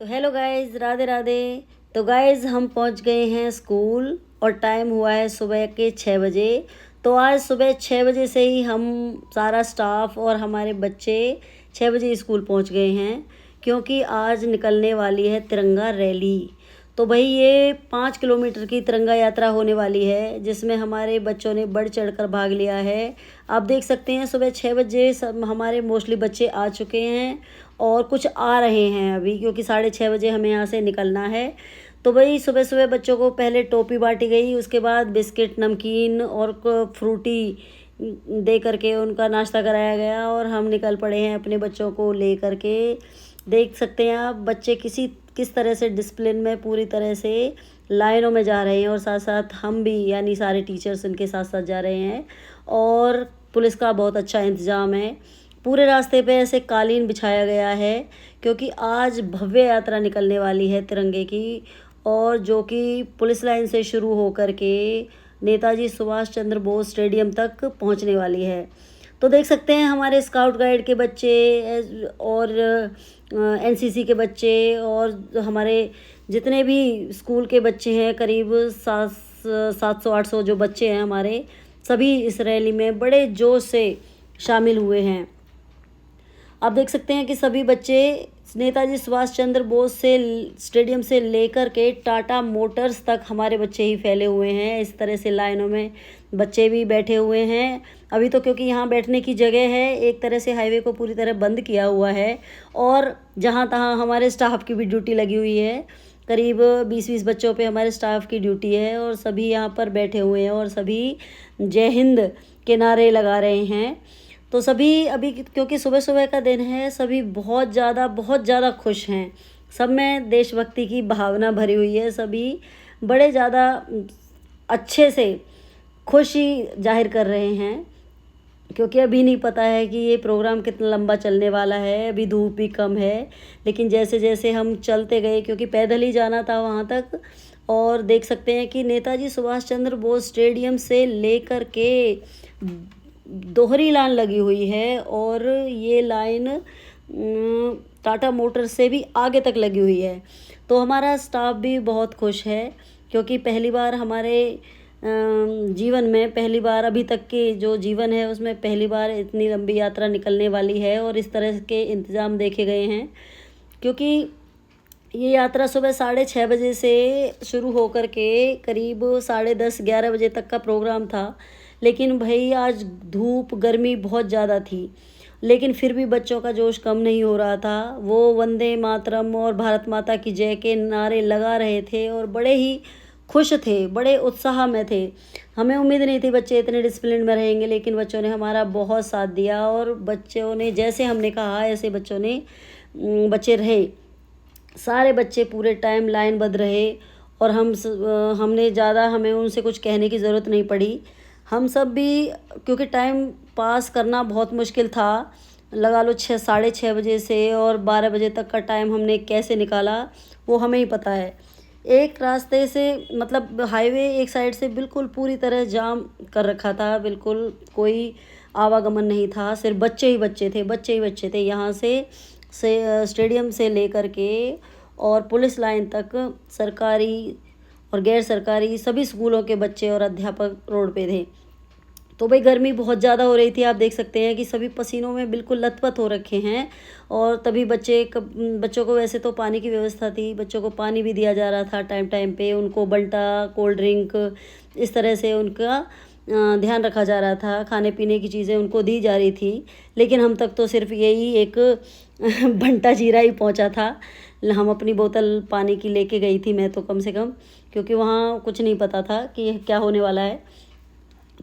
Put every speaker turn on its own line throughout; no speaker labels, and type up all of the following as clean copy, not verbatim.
तो hello guys, Radhe Radhe. तो guys हम पहुंच गए हैं स्कूल और टाइम हुआ है सुबह के 6 बजे। तो आज सुबह 6 बजे से ही हम सारा स्टाफ और हमारे बच्चे 6 बजे स्कूल पहुंच गए हैं, क्योंकि आज निकलने वाली है तिरंगा रैली। तो भाई ये 5 किलोमीटर की तिरंगा यात्रा होने वाली है, जिसमें हमारे बच्चों ने बढ़ चढ़कर भाग लिया है। आप देख सकते हैं सुबह 6 बजे सब हमारे मोस्टली बच्चे आ चुके हैं और कुछ आ रहे हैं अभी, क्योंकि 6:30 बजे हमें यहाँ से निकलना है। तो भाई सुबह सुबह बच्चों को पहले टोपी बांटी गई, उसके बाद बिस्किट, नमकीन और फ्रूटी दे करके उनका नाश्ता कराया गया और हम निकल पड़े हैं अपने बच्चों को ले करके। देख सकते हैं आप बच्चे किस तरह से डिसिप्लिन में पूरी तरह से लाइनों में जा रहे हैं, और साथ साथ हम भी यानी सारे टीचर्स उनके साथ साथ जा रहे हैं। और पुलिस का बहुत अच्छा इंतज़ाम है। पूरे रास्ते पे ऐसे कालीन बिछाया गया है, क्योंकि आज भव्य यात्रा निकलने वाली है तिरंगे की, और जो कि पुलिस लाइन से शुरू होकर के नेताजी सुभाष चंद्र बोस स्टेडियम तक पहुंचने वाली है। तो देख सकते हैं हमारे स्काउट गाइड के बच्चे और एनसीसी के बच्चे और हमारे जितने भी स्कूल के बच्चे हैं, करीब 700-800 जो बच्चे हैं हमारे, सभी इस रैली में बड़े जोश से शामिल हुए हैं। आप देख सकते हैं कि सभी बच्चे नेताजी सुभाष चंद्र बोस से स्टेडियम से लेकर के टाटा मोटर्स तक हमारे बच्चे ही फैले हुए हैं। इस तरह से लाइनों में बच्चे भी बैठे हुए हैं अभी तो, क्योंकि यहाँ बैठने की जगह है। एक तरह से हाईवे को पूरी तरह बंद किया हुआ है और जहाँ तहाँ हमारे स्टाफ की भी ड्यूटी लगी हुई है। करीब 20-20 बच्चों पे हमारे स्टाफ की ड्यूटी है और सभी यहाँ पर बैठे हुए हैं और सभी जय हिंद के नारे लगा रहे हैं। तो सभी अभी, क्योंकि सुबह सुबह का दिन है, सभी बहुत ज़्यादा खुश हैं। सब में देशभक्ति की भावना भरी हुई है। सभी बड़े ज़्यादा अच्छे से खुशी जाहिर कर रहे हैं, क्योंकि अभी नहीं पता है कि ये प्रोग्राम कितना लंबा चलने वाला है। अभी धूप भी कम है, लेकिन जैसे जैसे हम चलते गए, क्योंकि पैदल ही जाना था वहाँ तक, और देख सकते हैं कि नेताजी सुभाष चंद्र बोस स्टेडियम से लेकर के दोहरी लाइन लगी हुई है, और ये लाइन टाटा मोटर्स से भी आगे तक लगी हुई है। तो हमारा स्टाफ भी बहुत खुश है, क्योंकि पहली बार हमारे जीवन में, पहली बार अभी तक के जो जीवन है उसमें पहली बार इतनी लंबी यात्रा निकलने वाली है, और इस तरह के इंतज़ाम देखे गए हैं। क्योंकि ये यात्रा सुबह 6:30 से शुरू होकर के करीब 10:30-11 बजे तक का प्रोग्राम था, लेकिन भाई आज धूप गर्मी बहुत ज़्यादा थी, लेकिन फिर भी बच्चों का जोश कम नहीं हो रहा था। वो वंदे मातरम और भारत माता की जय के नारे लगा रहे थे और बड़े ही खुश थे, बड़े उत्साह में थे। हमें उम्मीद नहीं थी बच्चे इतने डिसिप्लिन में रहेंगे, लेकिन बच्चों ने हमारा बहुत साथ दिया, और बच्चों ने जैसे हमने कहा ऐसे बच्चे रहे। सारे बच्चे पूरे टाइम लाइनबद्ध रहे, और हमें उनसे कुछ कहने की ज़रूरत नहीं पड़ी। हम सब भी, क्योंकि टाइम पास करना बहुत मुश्किल था, लगा लो 6-6:30 से और 12 बजे तक का टाइम हमने कैसे निकाला वो हमें ही पता है। एक रास्ते से, मतलब हाईवे एक साइड से बिल्कुल पूरी तरह जाम कर रखा था, बिल्कुल कोई आवागमन नहीं था, सिर्फ बच्चे ही बच्चे थे। यहाँ से स्टेडियम से लेकर के और पुलिस लाइन तक सरकारी और गैर सरकारी सभी स्कूलों के बच्चे और अध्यापक रोड पे थे। तो भाई गर्मी बहुत ज़्यादा हो रही थी। आप देख सकते हैं कि सभी पसीनों में बिल्कुल लथपथ हो रखे हैं, और तभी बच्चों को वैसे तो पानी की व्यवस्था थी, बच्चों को पानी भी दिया जा रहा था टाइम टाइम पे, उनको बल्टा, कोल्ड ड्रिंक, इस तरह से उनका ध्यान रखा जा रहा था। खाने पीने की चीज़ें उनको दी जा रही थी, लेकिन हम तक तो सिर्फ यही एक बंटा जीरा ही पहुंचा था। हम अपनी बोतल पानी की लेके गई थी मैं तो, कम से कम, क्योंकि वहाँ कुछ नहीं पता था कि क्या होने वाला है।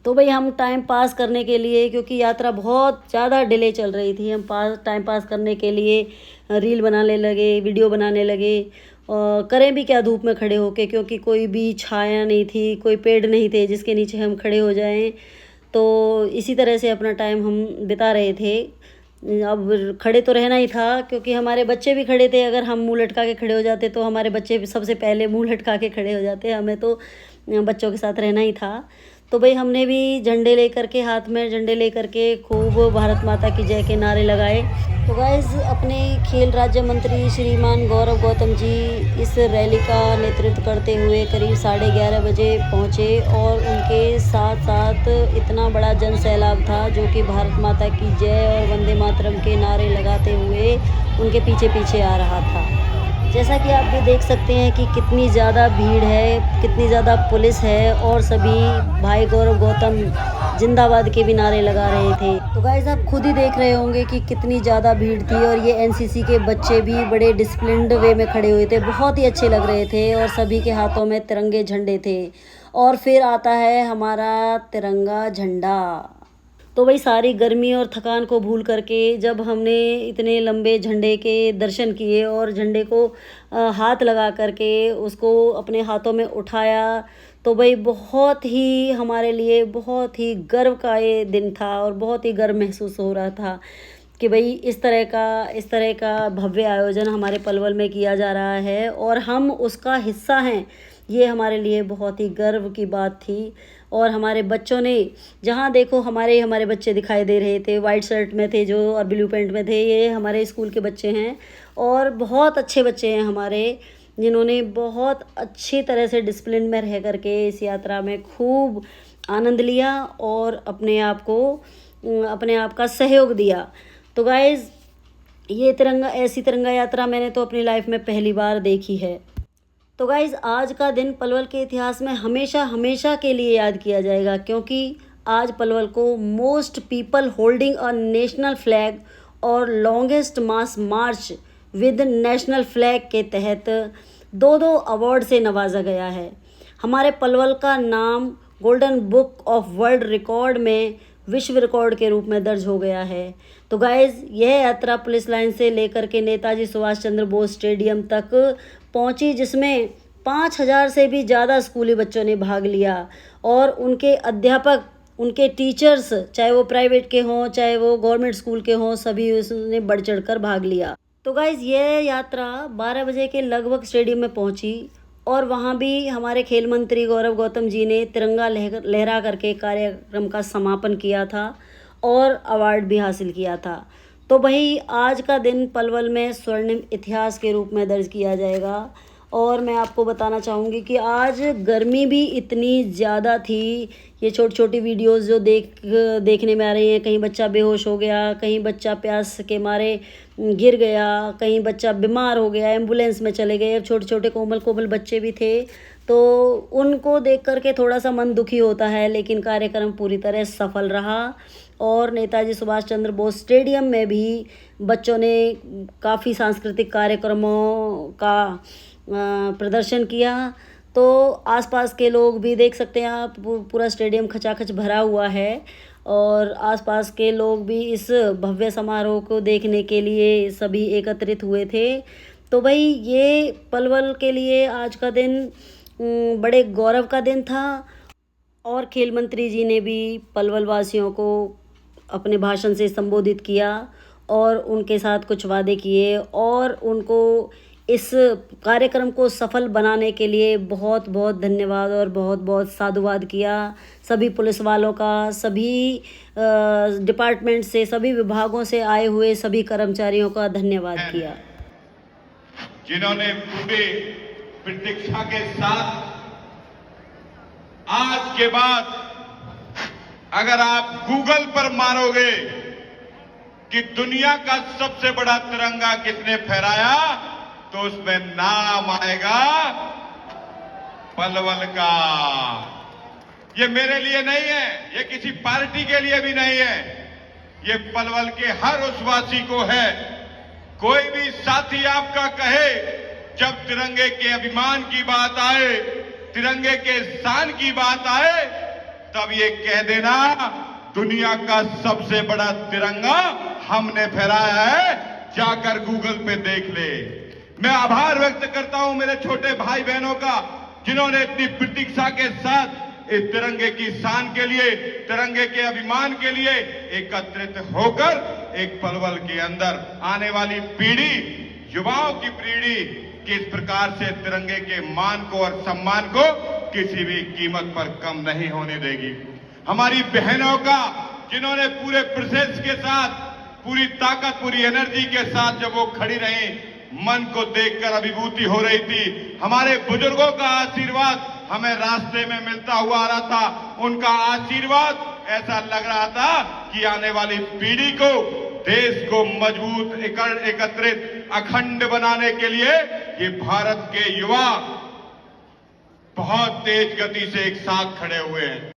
तो भाई हम टाइम पास करने के लिए, क्योंकि यात्रा बहुत ज़्यादा डिले चल रही थी, हम टाइम पास करने के लिए रील बनाने लगे, वीडियो बनाने लगे। और करें भी क्या धूप में खड़े होके, क्योंकि कोई भी छाया नहीं थी, कोई पेड़ नहीं थे जिसके नीचे हम खड़े हो जाएं। तो इसी तरह से अपना टाइम हम बिता रहे थे। अब खड़े तो रहना ही था, क्योंकि हमारे बच्चे भी खड़े थे। अगर हम मुंह लटका के खड़े हो जाते तो हमारे बच्चे सबसे पहले मुंह लटका के खड़े हो जाते, हमें तो बच्चों के साथ रहना ही था। तो भाई हमने भी झंडे लेकर के, हाथ में झंडे लेकर के खूब भारत माता की जय के नारे लगाए। तो गाइस अपने खेल राज्य मंत्री श्रीमान गौरव गौतम जी इस रैली का नेतृत्व करते हुए करीब 11:30 बजे पहुँचे और उनके साथ साथ इतना बड़ा जन सैलाब था जो कि भारत माता की जय और वंदे मातरम के नारे लगाते हुए उनके पीछे पीछे आ रहा था। जैसा कि आप भी देख सकते हैं कि कितनी ज़्यादा भीड़ है, कितनी ज़्यादा पुलिस है और सभी भाई गौरव गौतम जिंदाबाद के भी नारे लगा रहे थे। तो गाइस आप खुद ही देख रहे होंगे कि कितनी ज़्यादा भीड़ थी और ये एनसीसी के बच्चे भी बड़े डिसिप्लिन्ड वे में खड़े हुए थे, बहुत ही अच्छे लग रहे थे और सभी के हाथों में तिरंगे झंडे थे। और फिर आता है हमारा तिरंगा झंडा। तो भाई सारी गर्मी और थकान को भूल करके जब हमने इतने लंबे झंडे के दर्शन किए और झंडे को हाथ लगा करके उसको अपने हाथों में उठाया, तो भाई बहुत ही हमारे लिए बहुत ही गर्व का ये दिन था और बहुत ही गर्व महसूस हो रहा था कि भाई इस तरह का भव्य आयोजन हमारे पलवल में किया जा रहा है और हम उसका हिस्सा हैं। ये हमारे लिए बहुत ही गर्व की बात थी। और हमारे बच्चों ने, जहाँ देखो हमारे बच्चे दिखाई दे रहे थे, वाइट शर्ट में थे जो और ब्लू पैंट में थे, ये हमारे स्कूल के बच्चे हैं और बहुत अच्छे बच्चे हैं हमारे, जिन्होंने बहुत अच्छी तरह से डिसिप्लिन में रह करके इस यात्रा में खूब आनंद लिया और अपने आप का सहयोग दिया। तो गाइज़ ये ऐसी तिरंगा यात्रा मैंने तो अपनी लाइफ में पहली बार देखी है। तो गाइज़ आज का दिन पलवल के इतिहास में हमेशा हमेशा के लिए याद किया जाएगा, क्योंकि आज पलवल को most people holding a national flag और longest mass march with national flag के तहत दो अवार्ड से नवाजा गया है। हमारे पलवल का नाम golden book of world record में विश्व रिकॉर्ड के रूप में दर्ज हो गया है। तो गाइज़ यह यात्रा पुलिस लाइन से लेकर के नेताजी सुभाष चंद्र बोस स्टेडियम तक पहुंची, जिसमें 5000 से भी ज़्यादा स्कूली बच्चों ने भाग लिया और उनके अध्यापक, उनके टीचर्स, चाहे वो प्राइवेट के हों चाहे वो गवर्नमेंट स्कूल के हों, सभी उसने बढ़ चढ़ कर भाग लिया। तो गाइज़ ये यात्रा 12 बजे के लगभग स्टेडियम में पहुंची और वहां भी हमारे खेल मंत्री गौरव गौतम जी ने तिरंगा लहरा करके कार्यक्रम का समापन किया था और अवार्ड भी हासिल किया था। तो भाई आज का दिन पलवल में स्वर्णिम इतिहास के रूप में दर्ज किया जाएगा। और मैं आपको बताना चाहूँगी कि आज गर्मी भी इतनी ज़्यादा थी। ये छोटी छोटी वीडियोस जो देखने में आ रही हैं, कहीं बच्चा बेहोश हो गया, कहीं बच्चा प्यास के मारे गिर गया, कहीं बच्चा बीमार हो गया, एम्बुलेंस में चले गए। अब छोटे छोटे कोमल बच्चे भी थे, तो उनको देख करके थोड़ा सा मन दुखी होता है, लेकिन कार्यक्रम पूरी तरह सफल रहा और नेताजी सुभाष चंद्र बोस स्टेडियम में भी बच्चों ने काफ़ी सांस्कृतिक कार्यक्रमों का प्रदर्शन किया। तो आसपास के लोग भी देख सकते हैं आप, पूरा स्टेडियम खचाखच भरा हुआ है और आसपास के लोग भी इस भव्य समारोह को देखने के लिए सभी एकत्रित हुए थे। तो भाई ये पलवल के लिए आज का दिन बड़े गौरव का दिन था और खेल मंत्री जी ने भी पलवल वासियों को अपने भाषण से संबोधित किया और उनके साथ कुछ वादे किए और उनको इस कार्यक्रम को सफल बनाने के लिए बहुत बहुत धन्यवाद और बहुत बहुत साधुवाद किया। सभी पुलिस वालों का, सभी डिपार्टमेंट से, सभी विभागों से आए हुए सभी कर्मचारियों का धन्यवाद किया,
जिन्होंने पूरी प्रतीक्षा के साथ आज के बाद अगर आप गूगल पर मारोगे कि दुनिया का सबसे बड़ा तिरंगा किसने फहराया, तो उसमें नाम आएगा पलवल का। ये मेरे लिए नहीं है, ये किसी पार्टी के लिए भी नहीं है, ये पलवल के हर उस वासी को है। कोई भी साथी आपका कहे, जब तिरंगे के अभिमान की बात आए, तिरंगे के शान की बात आए, तब ये कह देना दुनिया का सबसे बड़ा तिरंगा हमने फहराया है, जाकर गूगल पे देख ले। मैं आभार व्यक्त करता हूं मेरे छोटे भाई बहनों का, जिन्होंने इतनी प्रतीक्षा के साथ इस तिरंगे की शान के लिए, तिरंगे के अभिमान के लिए एकत्रित होकर एक पलवल के अंदर आने वाली पीढ़ी, युवाओं की पीढ़ी किस प्रकार से तिरंगे के मान को और सम्मान को किसी भी कीमत पर कम नहीं होने देगी। हमारी बहनों का, जिन्होंने पूरे प्रोसेस के साथ, पूरी ताकत, पूरी एनर्जी के साथ जब वो खड़ी रही, मन को देखकर अभिभूति हो रही थी। हमारे बुजुर्गों का आशीर्वाद हमें रास्ते में मिलता हुआ आ रहा था। उनका आशीर्वाद ऐसा लग रहा था कि आने वाली पीढ़ी को, देश को मजबूत, एकत्रित, अखंड बनाने के लिए ये भारत के युवा बहुत तेज गति से एक साथ खड़े हुए हैं।